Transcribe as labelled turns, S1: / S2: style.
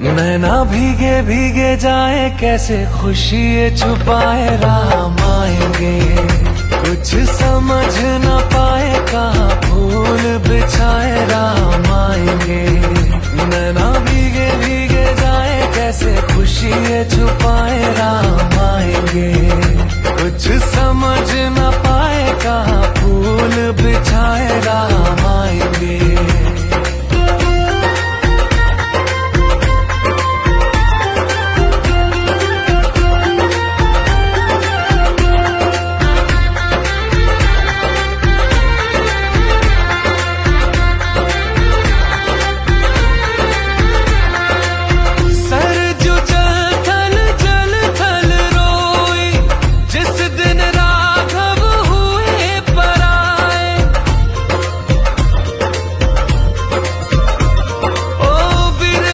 S1: नैना भीगे भीगे जाए कैसे खुशी ये छुपाए राम आएंगे। कुछ समझ न पाए कहाँ फूल बिछाए राम आएंगे। नैना भीगे भीगे जाए कैसे खुशी ये छुपाए राम आएंगे। कुछ समझ न पाए कहाँ फूल बिछाए राम आएंगे।